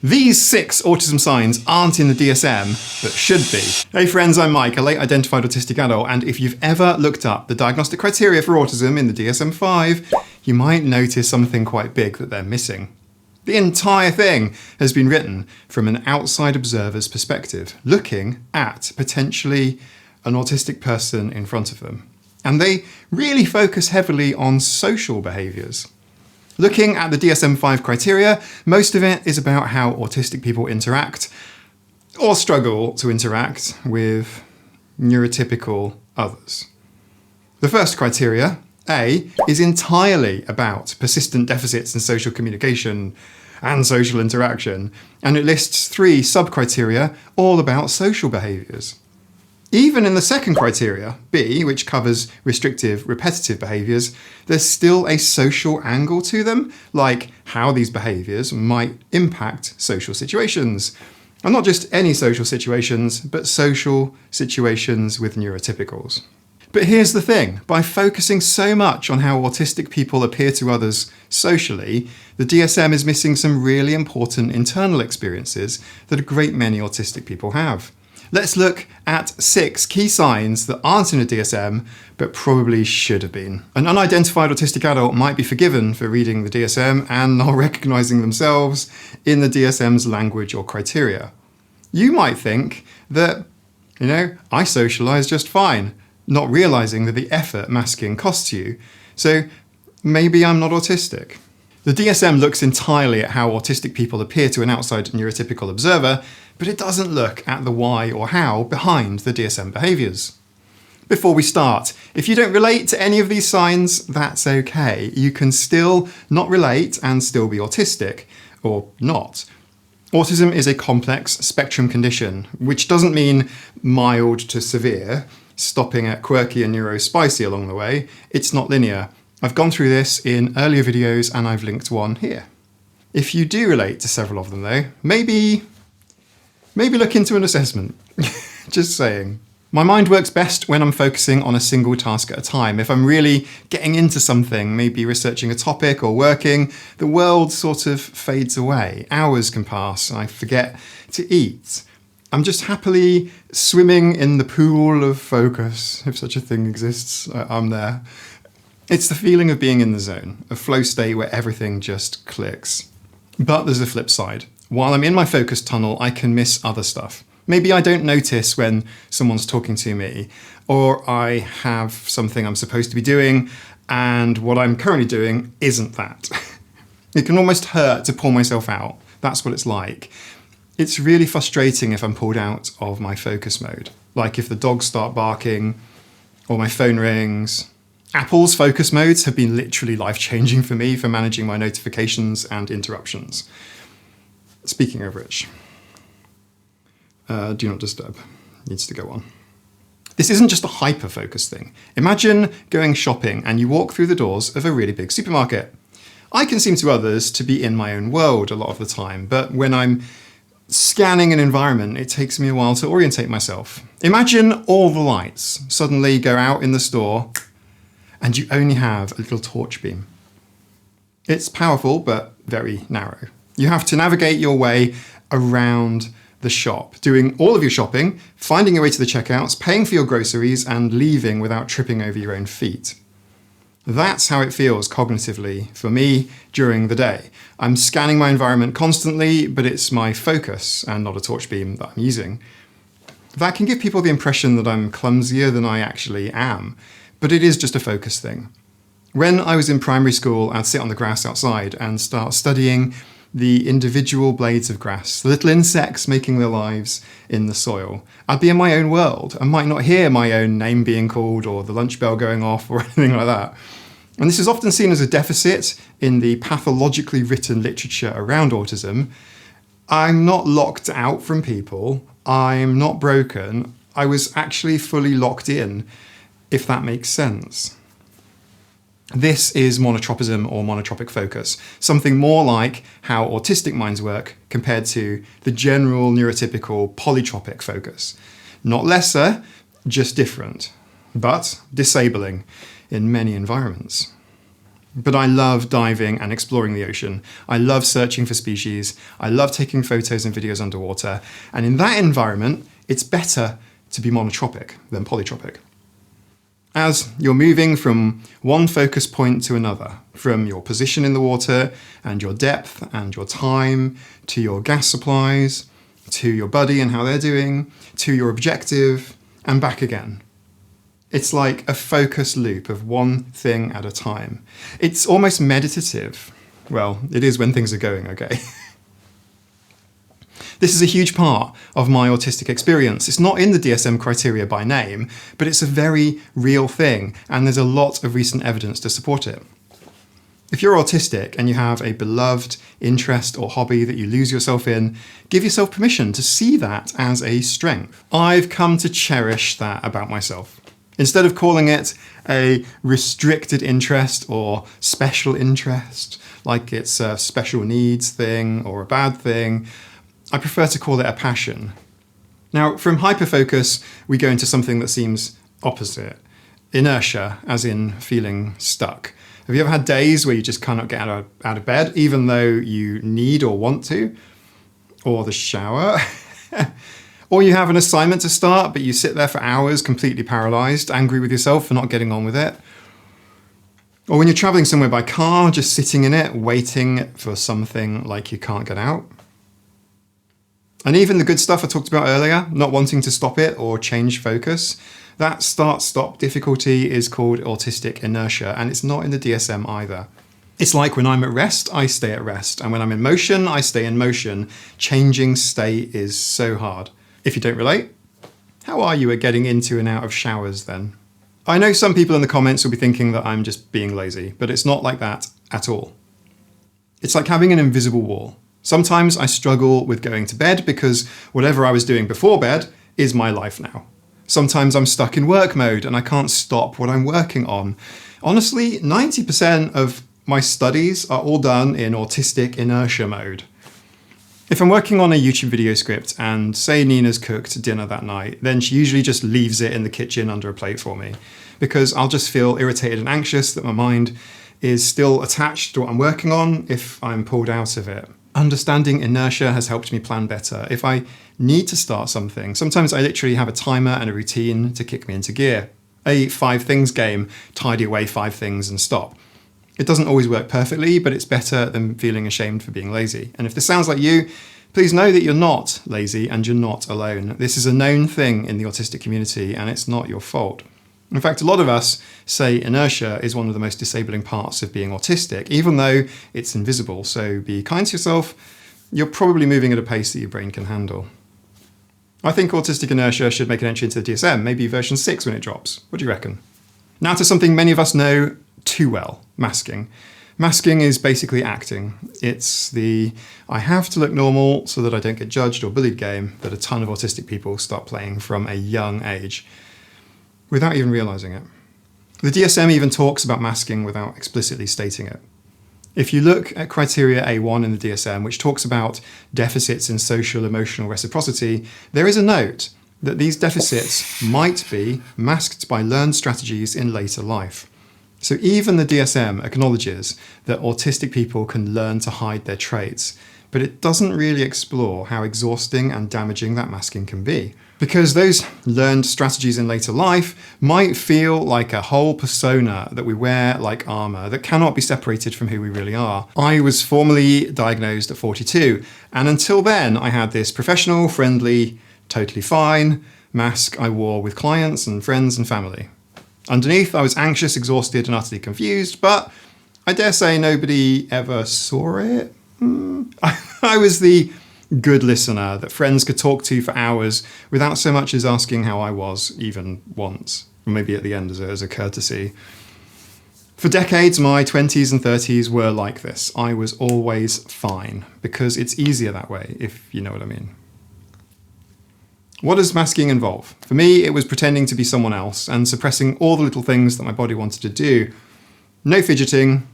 These 6 autism signs aren't in the DSM, but should be. Hey friends, I'm Mike, a late identified autistic adult, and if you've ever looked up the diagnostic criteria for autism in the DSM-5, you might notice something quite big that they're missing. The entire thing has been written from an outside observer's perspective, looking at potentially an autistic person in front of them. And they really focus heavily on social behaviours. Looking at the DSM-5 criteria, most of it is about how autistic people interact or struggle to interact with neurotypical others. The first criteria, A, is entirely about persistent deficits in social communication and social interaction, and it lists 3 sub-criteria all about social behaviours. Even in the second criteria, B, which covers restrictive, repetitive behaviours, there's still a social angle to them, like how these behaviours might impact social situations. And not just any social situations, but social situations with neurotypicals. But here's the thing, by focusing so much on how autistic people appear to others socially, the DSM is missing some really important internal experiences that a great many autistic people have. Let's look at 6 key signs that aren't in a DSM, but probably should have been. An unidentified autistic adult might be forgiven for reading the DSM and not recognising themselves in the DSM's language or criteria. You might think that, I socialise just fine, not realising that the effort masking costs you, so maybe I'm not autistic. The DSM looks entirely at how autistic people appear to an outside neurotypical observer, but it doesn't look at the why or how behind the DSM behaviours. Before we start, if you don't relate to any of these signs, that's okay. You can still not relate and still be autistic, or not. Autism is a complex spectrum condition, which doesn't mean mild to severe, stopping at quirky and neurospicy along the way. It's not linear. I've gone through this in earlier videos and I've linked one here. If you do relate to several of them though, maybe look into an assessment. Just saying. My mind works best when I'm focusing on a single task at a time. If I'm really getting into something, maybe researching a topic or working, the world sort of fades away. Hours can pass, I forget to eat. I'm just happily swimming in the pool of focus, if such a thing exists. I'm there. It's the feeling of being in the zone, a flow state where everything just clicks. But there's a flip side. While I'm in my focus tunnel, I can miss other stuff. Maybe I don't notice when someone's talking to me, or I have something I'm supposed to be doing, and what I'm currently doing isn't that. It can almost hurt to pull myself out. That's what it's like. It's really frustrating if I'm pulled out of my focus mode. Like if the dogs start barking, or my phone rings. Apple's focus modes have been literally life-changing for me for managing my notifications and interruptions. Speaking of which, do not disturb needs to go on. This isn't just a hyper-focus thing. Imagine going shopping and you walk through the doors of a really big supermarket. I can seem to others to be in my own world a lot of the time, but when I'm scanning an environment, it takes me a while to orientate myself. Imagine all the lights suddenly go out in the store and you only have a little torch beam. It's powerful, but very narrow. You have to navigate your way around the shop, doing all of your shopping, finding your way to the checkouts, paying for your groceries, and leaving without tripping over your own feet. That's how it feels cognitively for me during the day. I'm scanning my environment constantly, but it's my focus and not a torch beam that I'm using. That can give people the impression that I'm clumsier than I actually am. But it is just a focus thing. When I was in primary school, I'd sit on the grass outside and start studying the individual blades of grass, the little insects making their lives in the soil. I'd be in my own world. I might not hear my own name being called or the lunch bell going off or anything like that. And this is often seen as a deficit in the pathologically written literature around autism. I'm not locked out from people. I'm not broken. I was actually fully locked in, if that makes sense. This is monotropism or monotropic focus, something more like how autistic minds work compared to the general neurotypical polytropic focus. Not lesser, just different, but disabling in many environments. But I love diving and exploring the ocean. I love searching for species. I love taking photos and videos underwater. And in that environment, it's better to be monotropic than polytropic. As you're moving from one focus point to another, from your position in the water and your depth and your time, to your gas supplies, to your buddy and how they're doing, to your objective, and back again. It's like a focus loop of one thing at a time. It's almost meditative. Well, it is when things are going okay. This is a huge part of my autistic experience. It's not in the DSM criteria by name, but it's a very real thing, and there's a lot of recent evidence to support it. If you're autistic and you have a beloved interest or hobby that you lose yourself in, give yourself permission to see that as a strength. I've come to cherish that about myself. Instead of calling it a restricted interest or special interest, like it's a special needs thing or a bad thing, I prefer to call it a passion. Now, from hyperfocus, we go into something that seems opposite. Inertia, as in feeling stuck. Have you ever had days where you just cannot get out of bed, even though you need or want to? Or the shower? Or you have an assignment to start, but you sit there for hours completely paralyzed, angry with yourself for not getting on with it. Or when you're traveling somewhere by car, just sitting in it, waiting for something like you can't get out. And even the good stuff I talked about earlier, not wanting to stop it or change focus, that start-stop difficulty is called autistic inertia, and it's not in the DSM either. It's like when I'm at rest, I stay at rest, and when I'm in motion, I stay in motion. Changing state is so hard. If you don't relate, how are you at getting into and out of showers then? I know some people in the comments will be thinking that I'm just being lazy, but it's not like that at all. It's like having an invisible wall. Sometimes I struggle with going to bed because whatever I was doing before bed is my life now. Sometimes I'm stuck in work mode and I can't stop what I'm working on. Honestly, 90% of my studies are all done in autistic inertia mode. If I'm working on a YouTube video script and say Nina's cooked dinner that night, then she usually just leaves it in the kitchen under a plate for me, because I'll just feel irritated and anxious that my mind is still attached to what I'm working on if I'm pulled out of it. Understanding inertia has helped me plan better. If I need to start something, sometimes I literally have a timer and a routine to kick me into gear. A 5 things game, tidy away 5 things and stop. It doesn't always work perfectly, but it's better than feeling ashamed for being lazy. And if this sounds like you, please know that you're not lazy and you're not alone. This is a known thing in the autistic community and it's not your fault. In fact, a lot of us say inertia is one of the most disabling parts of being autistic, even though it's invisible. So be kind to yourself. You're probably moving at a pace that your brain can handle. I think autistic inertia should make an entry into the DSM, maybe version 6 when it drops. What do you reckon? Now to something many of us know too well, masking. Masking is basically acting. It's the I have to look normal so that I don't get judged or bullied game that a ton of autistic people start playing from a young age, without even realizing it. The DSM even talks about masking without explicitly stating it. If you look at criteria A1 in the DSM, which talks about deficits in social emotional reciprocity, there is a note that these deficits might be masked by learned strategies in later life. So even the DSM acknowledges that autistic people can learn to hide their traits, but it doesn't really explore how exhausting and damaging that masking can be. Because those learned strategies in later life might feel like a whole persona that we wear like armor that cannot be separated from who we really are. I was formally diagnosed at 42, and until then I had this professional, friendly, totally fine mask I wore with clients and friends and family. Underneath, I was anxious, exhausted, and utterly confused, but I dare say nobody ever saw it. I was the good listener that friends could talk to for hours without so much as asking how I was, even once, or maybe at the end as a courtesy. For decades, my 20s and 30s were like this. I was always fine, because it's easier that way, if you know what I mean. What does masking involve? For me, it was pretending to be someone else and suppressing all the little things that my body wanted to do. No fidgeting,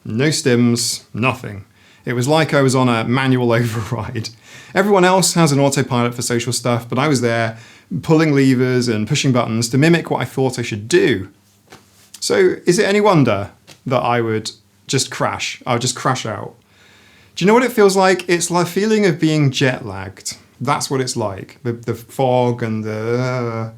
no stims, nothing. It was like I was on a manual override. Everyone else has an autopilot for social stuff, but I was there pulling levers and pushing buttons to mimic what I thought I should do. So is it any wonder that I would just crash. I would just crash out. Do you know what it feels like? It's like a feeling of being jet lagged. That's what it's like. The fog and the...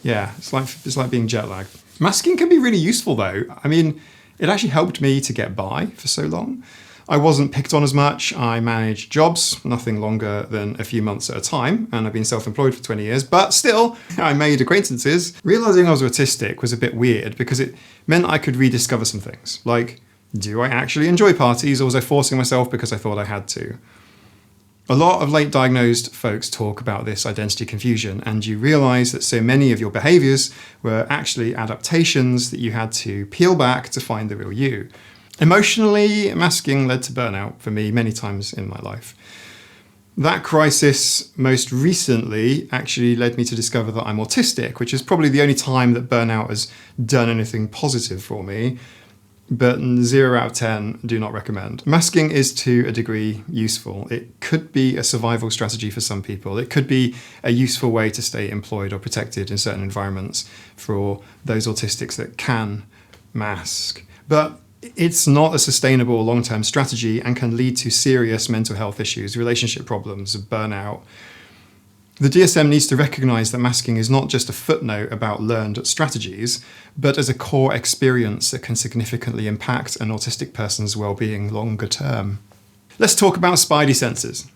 yeah, it's like being jet lagged. Masking can be really useful though. I mean, it actually helped me to get by for so long. I wasn't picked on as much. I managed jobs, nothing longer than a few months at a time, and I've been self-employed for 20 years, but still, I made acquaintances. Realizing I was autistic was a bit weird because it meant I could rediscover some things, like, do I actually enjoy parties, or was I forcing myself because I thought I had to? A lot of late diagnosed folks talk about this identity confusion, and you realize that so many of your behaviors were actually adaptations that you had to peel back to find the real you. Emotionally, masking led to burnout for me many times in my life. That crisis most recently actually led me to discover that I'm autistic, which is probably the only time that burnout has done anything positive for me. But 0 out of 10, do not recommend. Masking is to a degree useful. It could be a survival strategy for some people. It could be a useful way to stay employed or protected in certain environments for those autistics that can mask. But it's not a sustainable long-term strategy and can lead to serious mental health issues, relationship problems, burnout. The DSM needs to recognise that masking is not just a footnote about learned strategies, but as a core experience that can significantly impact an autistic person's well-being longer term. Let's talk about spidey senses.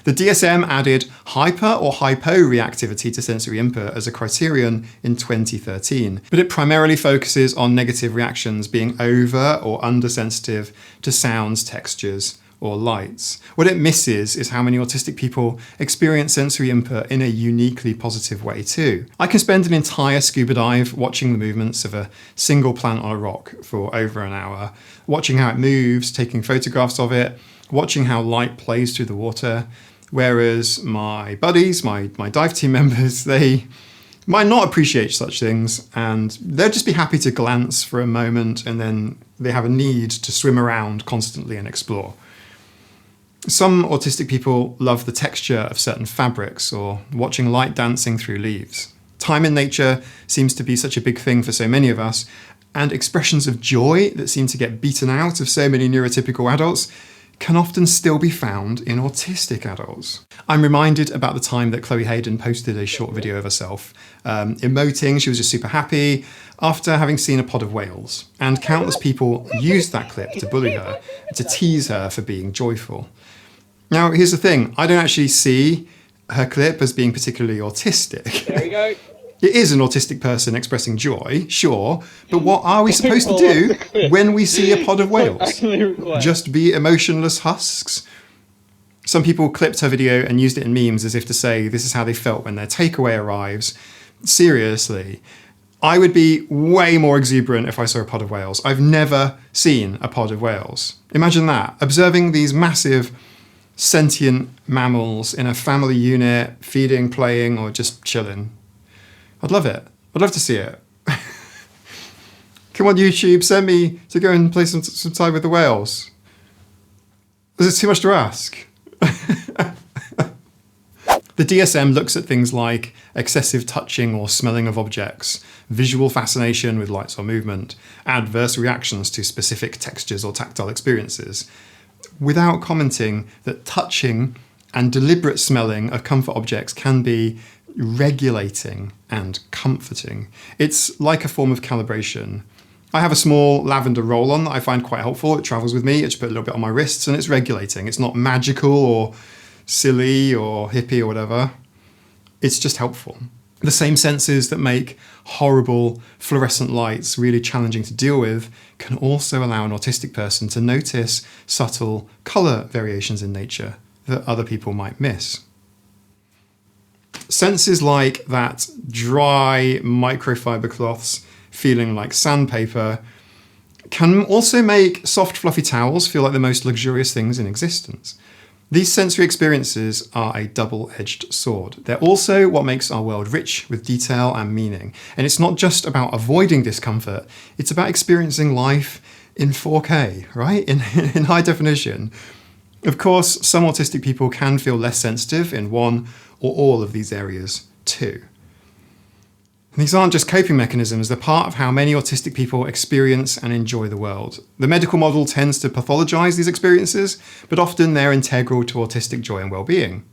The DSM added hyper or hypo-reactivity to sensory input as a criterion in 2013, but it primarily focuses on negative reactions being over or undersensitive to sounds, textures, or lights. What it misses is how many autistic people experience sensory input in a uniquely positive way too. I can spend an entire scuba dive watching the movements of a single plant on a rock for over an hour, watching how it moves, taking photographs of it, watching how light plays through the water, whereas my buddies, my dive team members, they might not appreciate such things, and they'll just be happy to glance for a moment, and then they have a need to swim around constantly and explore. Some autistic people love the texture of certain fabrics or watching light dancing through leaves. Time in nature seems to be such a big thing for so many of us, and expressions of joy that seem to get beaten out of so many neurotypical adults can often still be found in autistic adults. I'm reminded about the time that Chloe Hayden posted a short video of herself, emoting. She was just super happy after having seen a pod of whales, and countless people used that clip to bully her, to tease her for being joyful. Now, here's the thing. I don't actually see her clip as being particularly autistic. There we go. It is an autistic person expressing joy, sure, but what are we supposed to do when we see a pod of whales? Just be emotionless husks? Some people clipped her video and used it in memes as if to say this is how they felt when their takeaway arrives. Seriously, I would be way more exuberant if I saw a pod of whales. I've never seen a pod of whales. Imagine that, observing these massive sentient mammals in a family unit, feeding, playing, or just chilling. I'd love it. I'd love to see it. Come on, YouTube, send me to go and play some time with the whales. Is it too much to ask? The DSM looks at things like excessive touching or smelling of objects, visual fascination with lights or movement, adverse reactions to specific textures or tactile experiences, without commenting that touching and deliberate smelling of comfort objects can be regulating and comforting. It's like a form of calibration. I have a small lavender roll-on that I find quite helpful. It travels with me. I just put a little bit on my wrists and it's regulating. It's not magical or silly or hippie or whatever. It's just helpful. The same senses that make horrible fluorescent lights really challenging to deal with can also allow an autistic person to notice subtle colour variations in nature that other people might miss. Senses like that dry microfiber cloths feeling like sandpaper can also make soft fluffy towels feel like the most luxurious things in existence. These sensory experiences are a double-edged sword. They're also what makes our world rich with detail and meaning. And it's not just about avoiding discomfort, it's about experiencing life in 4K, right? In high definition. Of course, some autistic people can feel less sensitive in one or all of these areas too. And these aren't just coping mechanisms, they're part of how many autistic people experience and enjoy the world. The medical model tends to pathologise these experiences, but often they're integral to autistic joy and well-being.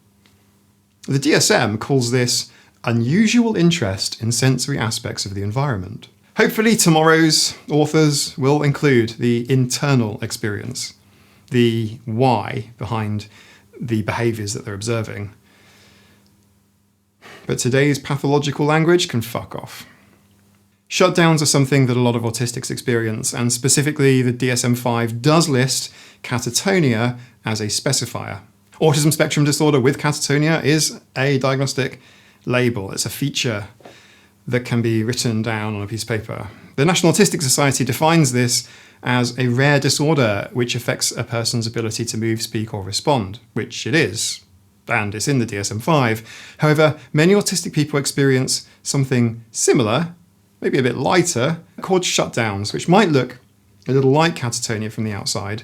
The DSM calls this unusual interest in sensory aspects of the environment. Hopefully tomorrow's authors will include the internal experience, the why behind the behaviours that they're observing. But today's pathological language can fuck off. Shutdowns are something that a lot of autistics experience, and specifically the DSM-5 does list catatonia as a specifier. Autism spectrum disorder with catatonia is a diagnostic label. It's a feature that can be written down on a piece of paper. The National Autistic Society defines this as a rare disorder which affects a person's ability to move, speak, or respond, which it is. And it's in the DSM-5. However, many autistic people experience something similar, maybe a bit lighter, called shutdowns, which might look a little like catatonia from the outside,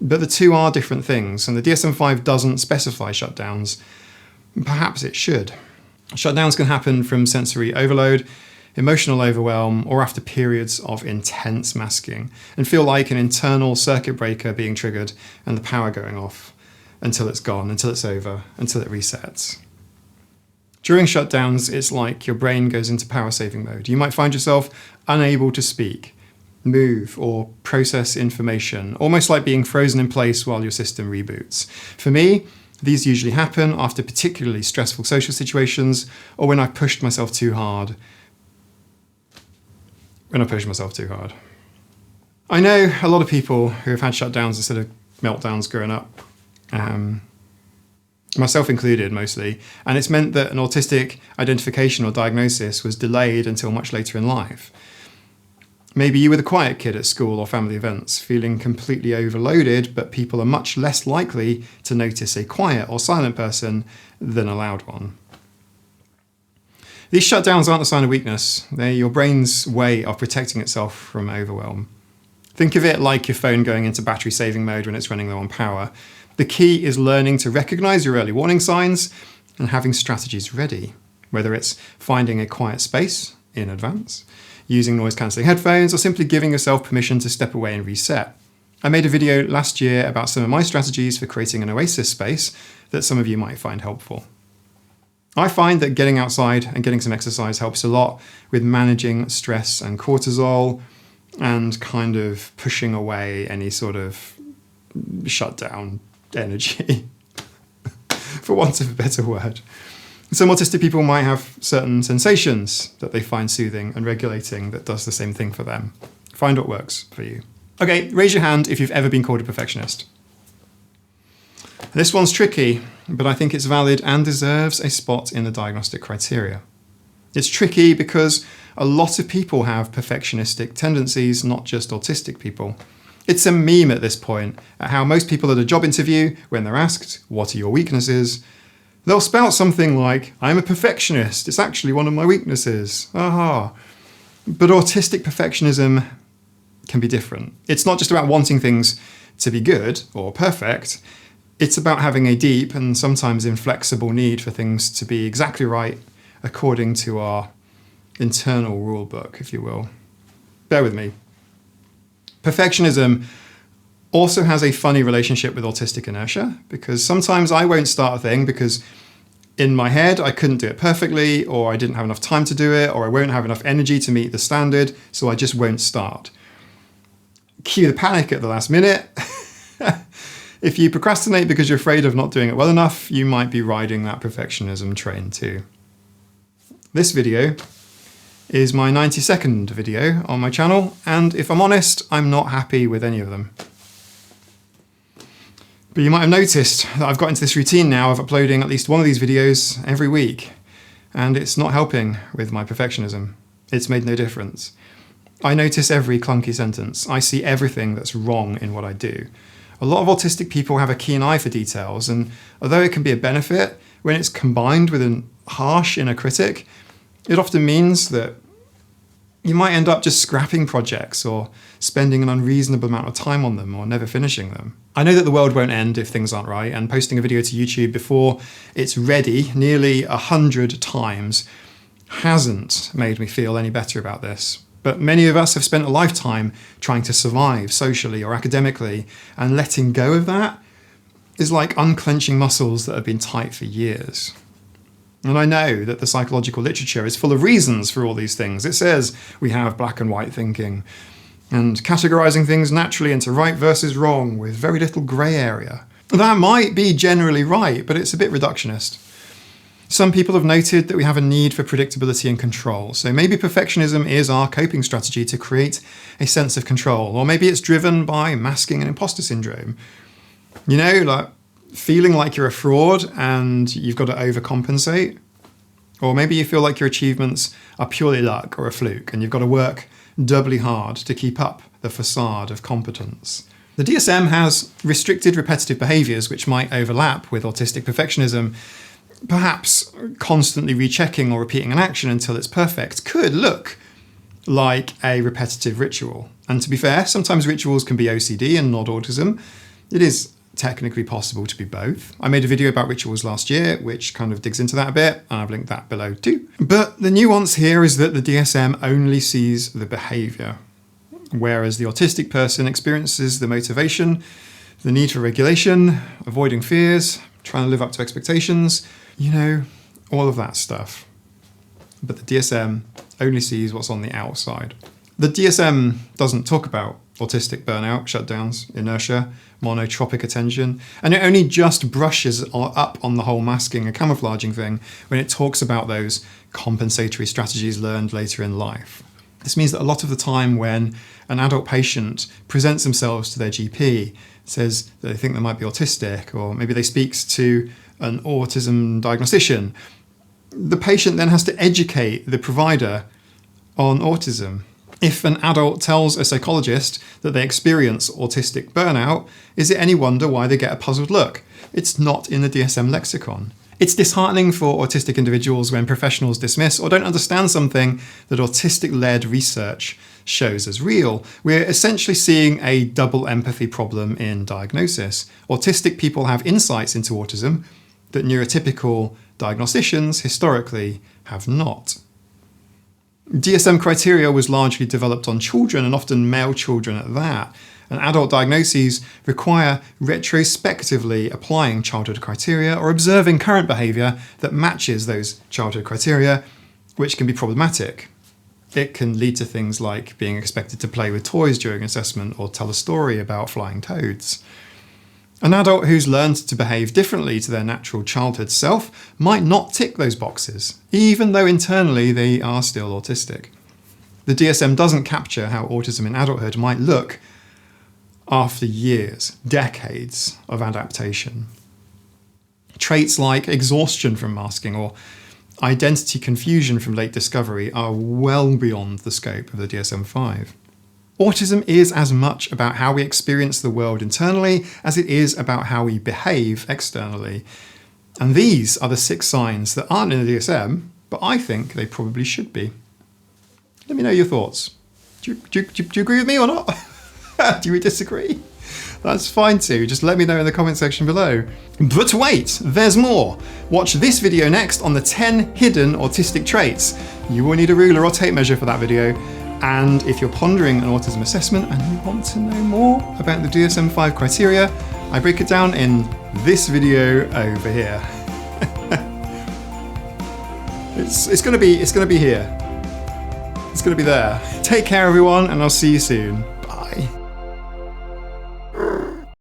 but the two are different things, and the DSM-5 doesn't specify shutdowns. Perhaps it should. Shutdowns can happen from sensory overload, emotional overwhelm, or after periods of intense masking, and feel like an internal circuit breaker being triggered and the power going off. Until it's gone, until it's over, until it resets. During shutdowns, it's like your brain goes into power saving mode. You might find yourself unable to speak, move, or process information, almost like being frozen in place while your system reboots. For me, these usually happen after particularly stressful social situations or when I've pushed myself too hard. I know a lot of people who have had shutdowns instead of meltdowns growing up. Myself included mostly, and it's meant that an autistic identification or diagnosis was delayed until much later in life. Maybe you were the quiet kid at school or family events, feeling completely overloaded, but people are much less likely to notice a quiet or silent person than a loud one. These shutdowns aren't a sign of weakness, they're your brain's way of protecting itself from overwhelm. Think of it like your phone going into battery saving mode when it's running low on power. The key is learning to recognise your early warning signs and having strategies ready, whether it's finding a quiet space in advance, using noise-cancelling headphones, or simply giving yourself permission to step away and reset. I made a video last year about some of my strategies for creating an oasis space that some of you might find helpful. I find that getting outside and getting some exercise helps a lot with managing stress and cortisol and kind of pushing away any sort of shutdown energy, for want of a better word. Some autistic people might have certain sensations that they find soothing and regulating that does the same thing for them. Find what works for you. Okay, raise your hand if you've ever been called a perfectionist. This one's tricky, but I think it's valid and deserves a spot in the diagnostic criteria. It's tricky because a lot of people have perfectionistic tendencies, not just autistic people. It's a meme at this point at how most people at a job interview, when they're asked, what are your weaknesses, they'll spout something like, I'm a perfectionist, it's actually one of my weaknesses, aha. But autistic perfectionism can be different. It's not just about wanting things to be good or perfect, it's about having a deep and sometimes inflexible need for things to be exactly right according to our internal rule book, if you will. Bear with me. Perfectionism also has a funny relationship with autistic inertia, because sometimes I won't start a thing because in my head I couldn't do it perfectly, or I didn't have enough time to do it, or I won't have enough energy to meet the standard, so I just won't start. Cue the panic at the last minute. If you procrastinate because you're afraid of not doing it well enough, you might be riding that perfectionism train too. This video is my 90-second video on my channel, and if I'm honest, I'm not happy with any of them. But you might have noticed that I've got into this routine now of uploading at least one of these videos every week, and it's not helping with my perfectionism. It's made no difference. I notice every clunky sentence. I see everything that's wrong in what I do. A lot of autistic people have a keen eye for details, and although it can be a benefit, when it's combined with a harsh inner critic, it often means that you might end up just scrapping projects or spending an unreasonable amount of time on them or never finishing them. I know that the world won't end if things aren't right, and posting a video to YouTube before it's ready nearly 100 times hasn't made me feel any better about this. But many of us have spent a lifetime trying to survive socially or academically, and letting go of that is like unclenching muscles that have been tight for years. And I know that the psychological literature is full of reasons for all these things. It says we have black and white thinking and categorizing things naturally into right versus wrong with very little grey area. That might be generally right, but it's a bit reductionist. Some people have noted that we have a need for predictability and control. So maybe perfectionism is our coping strategy to create a sense of control. Or maybe it's driven by masking and imposter syndrome. You know, like feeling like you're a fraud and you've got to overcompensate. Or maybe you feel like your achievements are purely luck or a fluke and you've got to work doubly hard to keep up the facade of competence. The DSM has restricted repetitive behaviours which might overlap with autistic perfectionism. Perhaps constantly rechecking or repeating an action until it's perfect could look like a repetitive ritual. And to be fair, sometimes rituals can be OCD and not autism. It is technically possible to be both. I made a video about rituals last year, which kind of digs into that a bit, and I've linked that below too. But the nuance here is that the DSM only sees the behaviour, whereas the autistic person experiences the motivation, the need for regulation, avoiding fears, trying to live up to expectations, you know, all of that stuff. But the DSM only sees what's on the outside. The DSM doesn't talk about autistic burnout, shutdowns, inertia, monotropic attention, and it only just brushes up on the whole masking and camouflaging thing when it talks about those compensatory strategies learned later in life. This means that a lot of the time when an adult patient presents themselves to their GP, says that they think they might be autistic, or maybe they speak to an autism diagnostician, the patient then has to educate the provider on autism. If an adult tells a psychologist that they experience autistic burnout, is it any wonder why they get a puzzled look? It's not in the DSM lexicon. It's disheartening for autistic individuals when professionals dismiss or don't understand something that autistic-led research shows as real. We're essentially seeing a double empathy problem in diagnosis. Autistic people have insights into autism that neurotypical diagnosticians historically have not. DSM criteria was largely developed on children, and often male children at that. And adult diagnoses require retrospectively applying childhood criteria or observing current behaviour that matches those childhood criteria, which can be problematic. It can lead to things like being expected to play with toys during assessment or tell a story about flying toads. An adult who's learned to behave differently to their natural childhood self might not tick those boxes, even though internally they are still autistic. The DSM doesn't capture how autism in adulthood might look after years, decades of adaptation. Traits like exhaustion from masking or identity confusion from late discovery are well beyond the scope of the DSM-5. Autism is as much about how we experience the world internally as it is about how we behave externally. And these are the 6 signs that aren't in the DSM, but I think they probably should be. Let me know your thoughts. Do you agree with me or not? Do you disagree? That's fine too, just let me know in the comment section below. But wait, there's more. Watch this video next on the 10 hidden autistic traits. You will need a ruler or tape measure for that video. And if you're pondering an autism assessment and you want to know more about the DSM-5 criteria, I break it down in this video over here. It's gonna be here. It's gonna be there. Take care everyone, and I'll see you soon.